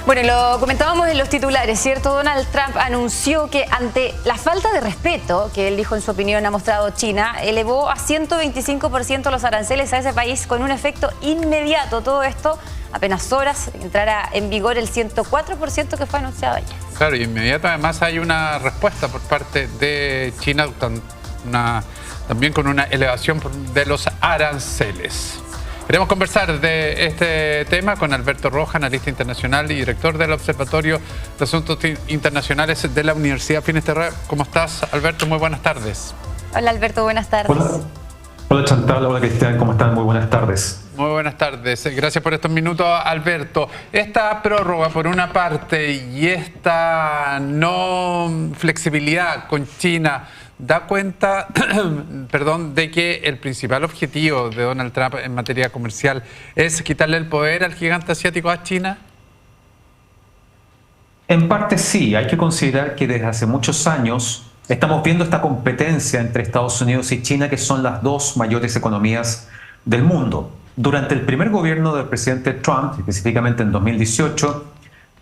Bueno, lo comentábamos en los titulares, ¿cierto? Donald Trump anunció que ante la falta de respeto que él dijo en su opinión ha mostrado China, elevó a 125% los aranceles a ese país con un efecto inmediato. Todo esto apenas horas entrará en vigor el 104% que fue anunciado ayer. Claro, y inmediato además hay una respuesta por parte de China, también con una elevación de los aranceles. Queremos conversar de este tema con Alberto Rojas, analista internacional y director del Observatorio de Asuntos Internacionales de la Universidad Finisterre. ¿Cómo estás, Alberto? Muy buenas tardes. Hola, Alberto, buenas tardes. Hola Chantal, hola Cristian, ¿cómo están? Muy buenas tardes. Muy buenas tardes. Gracias por estos minutos, Alberto. Esta prórroga, por una parte, y esta no flexibilidad con China, da cuenta de que el principal objetivo de Donald Trump en materia comercial es quitarle el poder al gigante asiático a China. En parte sí, hay que considerar que desde hace muchos años estamos viendo esta competencia entre Estados Unidos y China, que son las dos mayores economías del mundo. Durante el primer gobierno del presidente Trump, específicamente en 2018,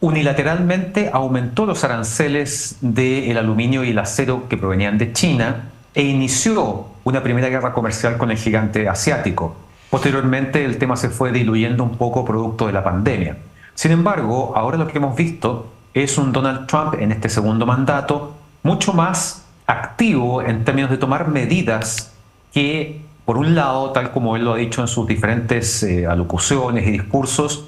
unilateralmente aumentó los aranceles del aluminio y el acero que provenían de China e inició una primera guerra comercial con el gigante asiático. Posteriormente el tema se fue diluyendo un poco producto de la pandemia. Sin embargo, ahora lo que hemos visto es un Donald Trump en este segundo mandato mucho más activo en términos de tomar medidas que, por un lado, tal como él lo ha dicho en sus diferentes alocuciones y discursos,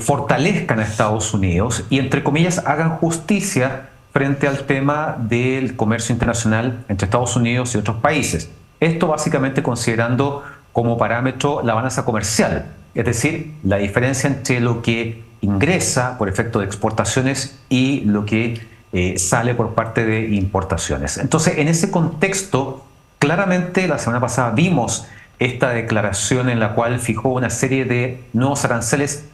fortalezcan a Estados Unidos y, entre comillas, hagan justicia frente al tema del comercio internacional entre Estados Unidos y otros países. Esto básicamente considerando como parámetro la balanza comercial, es decir, la diferencia entre lo que ingresa por efecto de exportaciones y lo que sale por parte de importaciones. Entonces, en ese contexto, claramente la semana pasada vimos esta declaración en la cual fijó una serie de nuevos aranceles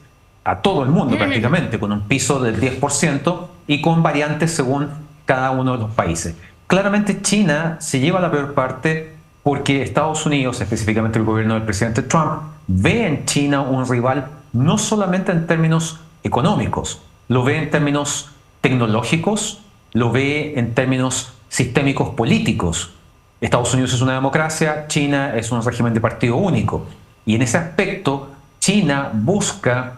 a todo el mundo prácticamente, con un piso del 10% y con variantes según cada uno de los países. Claramente China se lleva la peor parte porque Estados Unidos, específicamente el gobierno del presidente Trump, ve en China un rival no solamente en términos económicos, lo ve en términos tecnológicos, lo ve en términos sistémicos políticos. Estados Unidos es una democracia, China es un régimen de partido único. Y en ese aspecto, China busca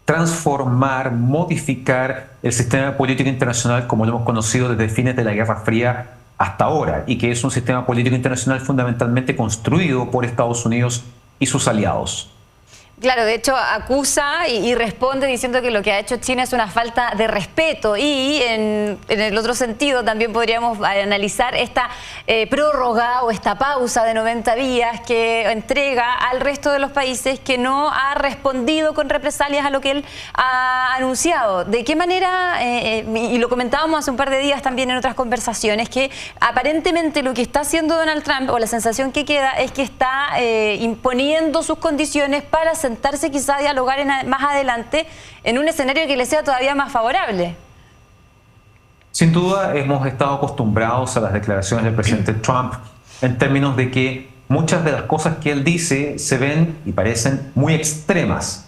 transformar, modificar el sistema político internacional como lo hemos conocido desde fines de la Guerra Fría hasta ahora, y que es un sistema político internacional fundamentalmente construido por Estados Unidos y sus aliados. Claro, de hecho acusa y responde diciendo que lo que ha hecho China es una falta de respeto, y en el otro sentido también podríamos analizar esta prórroga o esta pausa de 90 días que entrega al resto de los países que no ha respondido con represalias a lo que él ha anunciado. ¿De qué manera? Y lo comentábamos hace un par de días también en otras conversaciones, que aparentemente lo que está haciendo Donald Trump, o la sensación que queda, es que está imponiendo sus condiciones para sentarse quizá a dialogar más adelante en un escenario que le sea todavía más favorable. Sin duda hemos estado acostumbrados a las declaraciones del presidente Trump en términos de que muchas de las cosas que él dice se ven y parecen muy extremas,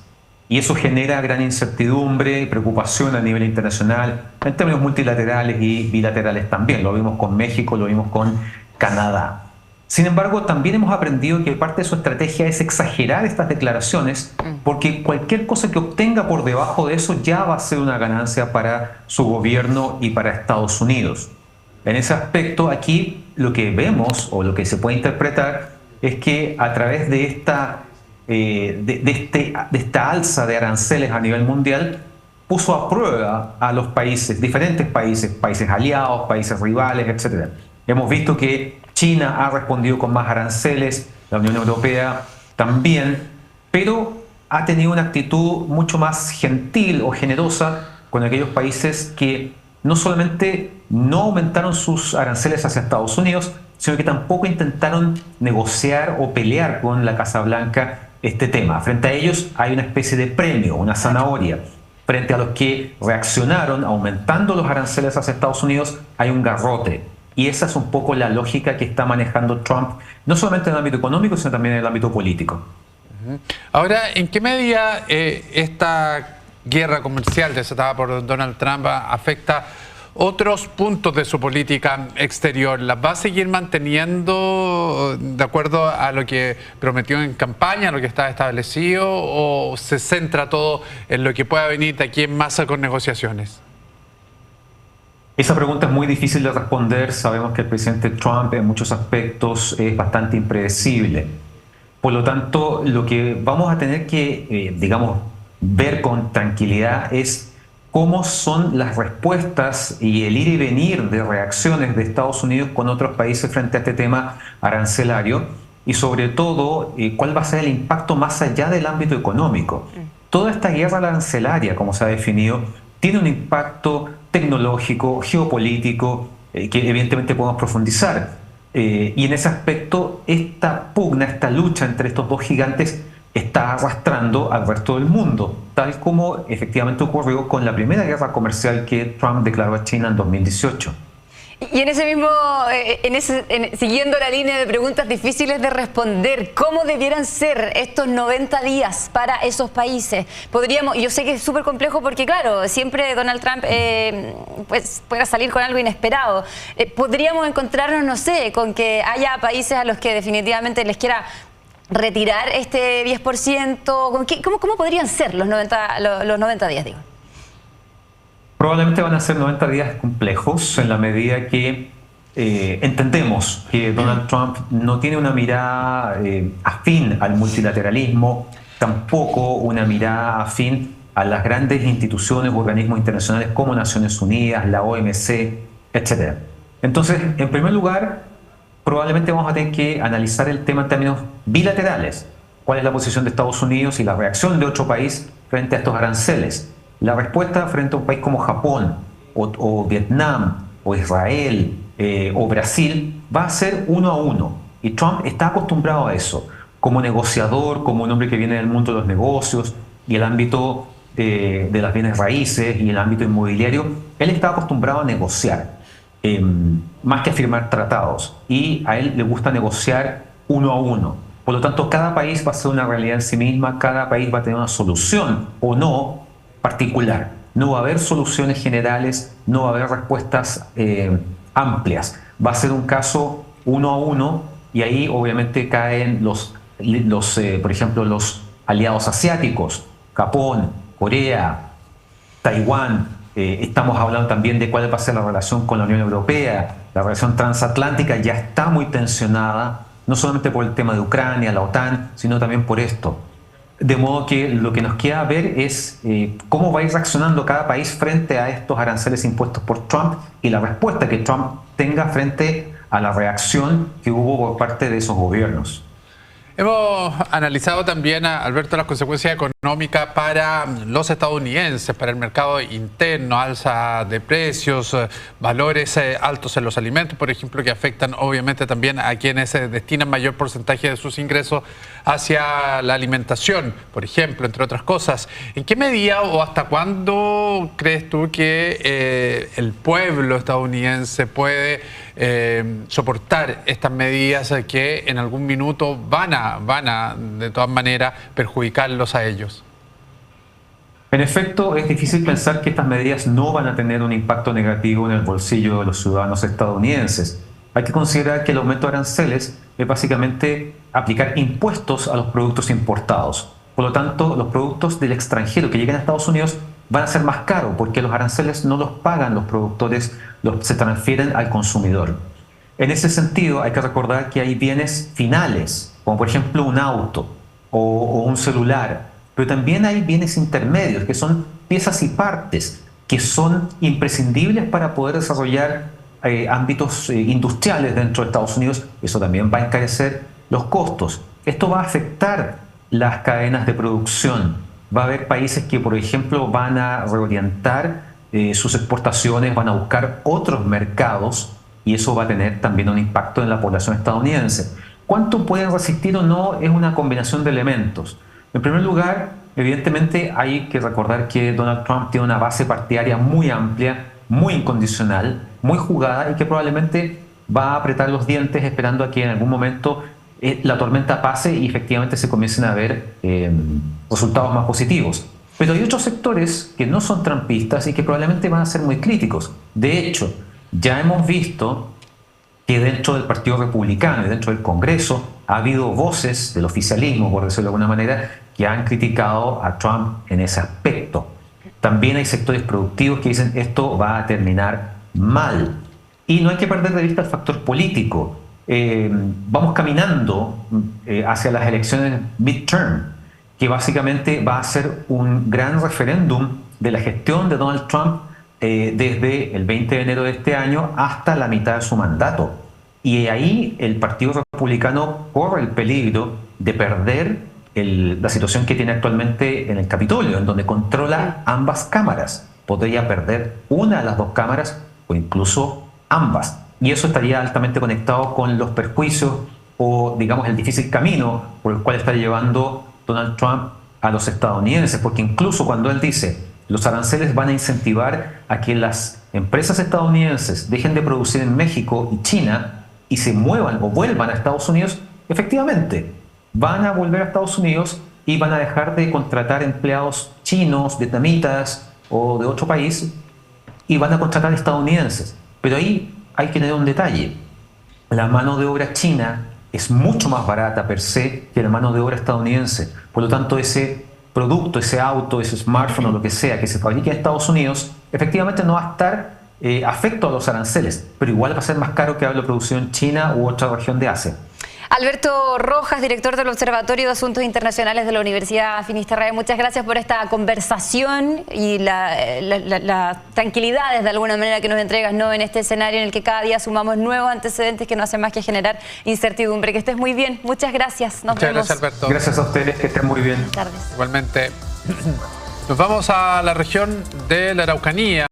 y eso genera gran incertidumbre y preocupación a nivel internacional en términos multilaterales y bilaterales también. Lo vimos con México, lo vimos con Canadá. Sin embargo, también hemos aprendido que parte de su estrategia es exagerar estas declaraciones, porque cualquier cosa que obtenga por debajo de eso ya va a ser una ganancia para su gobierno y para Estados Unidos. En ese aspecto, aquí lo que vemos o lo que se puede interpretar es que a través de esta alza de aranceles a nivel mundial, puso a prueba a los países, diferentes países, países aliados, países rivales, etc. Hemos visto que China ha respondido con más aranceles, la Unión Europea también, pero ha tenido una actitud mucho más gentil o generosa con aquellos países que no solamente no aumentaron sus aranceles hacia Estados Unidos, sino que tampoco intentaron negociar o pelear con la Casa Blanca este tema. Frente a ellos hay una especie de premio, una zanahoria. Frente a los que reaccionaron aumentando los aranceles hacia Estados Unidos, hay un garrote. Y esa es un poco la lógica que está manejando Trump, no solamente en el ámbito económico, sino también en el ámbito político. Ahora, ¿en qué medida esta guerra comercial desatada por Donald Trump afecta otros puntos de su política exterior? ¿Las va a seguir manteniendo de acuerdo a lo que prometió en campaña, a lo que está establecido, o se centra todo en lo que pueda venir de aquí en masa con negociaciones? Esa pregunta es muy difícil de responder. Sabemos que el presidente Trump en muchos aspectos es bastante impredecible. Por lo tanto, lo que vamos a tener que, ver con tranquilidad es cómo son las respuestas y el ir y venir de reacciones de Estados Unidos con otros países frente a este tema arancelario, y sobre todo cuál va a ser el impacto más allá del ámbito económico. Toda esta guerra arancelaria, como se ha definido, tiene un impacto tecnológico, geopolítico, que evidentemente podemos profundizar. Y en ese aspecto, esta pugna, esta lucha entre estos dos gigantes está arrastrando al resto del mundo, tal como efectivamente ocurrió con la primera guerra comercial que Trump declaró a China en 2018. Y en ese mismo, siguiendo la línea de preguntas difíciles de responder, ¿cómo debieran ser estos 90 días para esos países? Podríamos, yo sé que es súper complejo porque, claro, siempre Donald Trump pues pueda salir con algo inesperado. Podríamos encontrarnos, no sé, con que haya países a los que definitivamente les quiera retirar este 10%. ¿Cómo podrían ser los 90 días, digo? Probablemente van a ser 90 días complejos en la medida que entendemos que Donald Trump no tiene una mirada afín al multilateralismo, tampoco una mirada afín a las grandes instituciones u organismos internacionales como Naciones Unidas, la OMC, etc. Entonces, en primer lugar, probablemente vamos a tener que analizar el tema en términos bilaterales. ¿Cuál es la posición de Estados Unidos y la reacción de otro país frente a estos aranceles? La respuesta frente a un país como Japón, o Vietnam, o Israel, o Brasil, va a ser 1 a 1. Y Trump está acostumbrado a eso. Como negociador, como un hombre que viene del mundo de los negocios y el ámbito de las bienes raíces y el ámbito inmobiliario, él está acostumbrado a negociar, más que a firmar tratados. Y a él le gusta negociar 1 a 1. Por lo tanto, cada país va a ser una realidad en sí misma, cada país va a tener una solución o no particular. No va a haber soluciones generales, no va a haber respuestas amplias. Va a ser un caso 1 a 1 y ahí obviamente caen por ejemplo, los aliados asiáticos, Japón, Corea, Taiwán. Estamos hablando también de cuál va a ser la relación con la Unión Europea. La relación transatlántica ya está muy tensionada, no solamente por el tema de Ucrania, la OTAN, sino también por esto. De modo que lo que nos queda ver es cómo va a ir reaccionando cada país frente a estos aranceles impuestos por Trump y la respuesta que Trump tenga frente a la reacción que hubo por parte de esos gobiernos. Hemos analizado también, Alberto, las consecuencias económicas para los estadounidenses, para el mercado interno, alza de precios, valores altos en los alimentos, por ejemplo, que afectan obviamente también a quienes destinan mayor porcentaje de sus ingresos hacia la alimentación, por ejemplo, entre otras cosas. ¿En qué medida o hasta cuándo crees tú que el pueblo estadounidense puede soportar estas medidas que en algún minuto van a de todas maneras perjudicarlos a ellos? En efecto, es difícil pensar que estas medidas no van a tener un impacto negativo en el bolsillo de los ciudadanos estadounidenses. Hay que considerar que el aumento de aranceles es básicamente aplicar impuestos a los productos importados. Por lo tanto, los productos del extranjero que lleguen a Estados Unidos van a ser más caros porque los aranceles no los pagan los productores, se transfieren al consumidor. En ese sentido, hay que recordar que hay bienes finales, como por ejemplo un auto o un celular, pero también hay bienes intermedios, que son piezas y partes, que son imprescindibles para poder desarrollar ámbitos industriales dentro de Estados Unidos. Eso también va a encarecer los costos. Esto va a afectar las cadenas de producción. Va a haber países que, por ejemplo, van a reorientar sus exportaciones, van a buscar otros mercados y eso va a tener también un impacto en la población estadounidense. ¿Cuánto pueden resistir o no? Es una combinación de elementos. En primer lugar, evidentemente hay que recordar que Donald Trump tiene una base partidaria muy amplia, muy incondicional, muy jugada y que probablemente va a apretar los dientes esperando a que en algún momento la tormenta pase y efectivamente se comiencen a ver resultados más positivos. Pero hay otros sectores que no son trumpistas y que probablemente van a ser muy críticos. De hecho, ya hemos visto que dentro del Partido Republicano y dentro del Congreso ha habido voces del oficialismo, por decirlo de alguna manera, que han criticado a Trump en ese aspecto. También hay sectores productivos que dicen esto va a terminar mal. Y no hay que perder de vista el factor político. Vamos caminando hacia las elecciones midterm, que básicamente va a ser un gran referéndum de la gestión de Donald Trump desde el 20 de enero de este año hasta la mitad de su mandato. Y ahí el Partido Republicano corre el peligro de perder la situación que tiene actualmente en el Capitolio, en donde controla ambas cámaras. Podría perder una de las dos cámaras o incluso ambas. Y eso estaría altamente conectado con los perjuicios o, digamos, el difícil camino por el cual está llevando Donald Trump a los estadounidenses, porque incluso cuando él dice los aranceles van a incentivar a que las empresas estadounidenses dejen de producir en México y China y se muevan o vuelvan a Estados Unidos, efectivamente van a volver a Estados Unidos y van a dejar de contratar empleados chinos, vietnamitas o de otro país y van a contratar estadounidenses. Pero ahí hay que tener un detalle. La mano de obra china es mucho más barata per se que la mano de obra estadounidense. Por lo tanto, ese producto, ese auto, ese smartphone o lo que sea que se fabrique en Estados Unidos, efectivamente no va a estar afecto a los aranceles, pero igual va a ser más caro que haberlo producido en China u otra región de Asia. Alberto Rojas, director del Observatorio de Asuntos Internacionales de la Universidad Finisterrae, muchas gracias por esta conversación y las tranquilidades de alguna manera que nos entregas, ¿no?, en este escenario en el que cada día sumamos nuevos antecedentes que no hacen más que generar incertidumbre. Que estés muy bien, muchas gracias. Nos vemos. Gracias, Alberto. Gracias a ustedes, que estén muy bien. Buenas tardes. Igualmente. Nos vamos a la región de la Araucanía.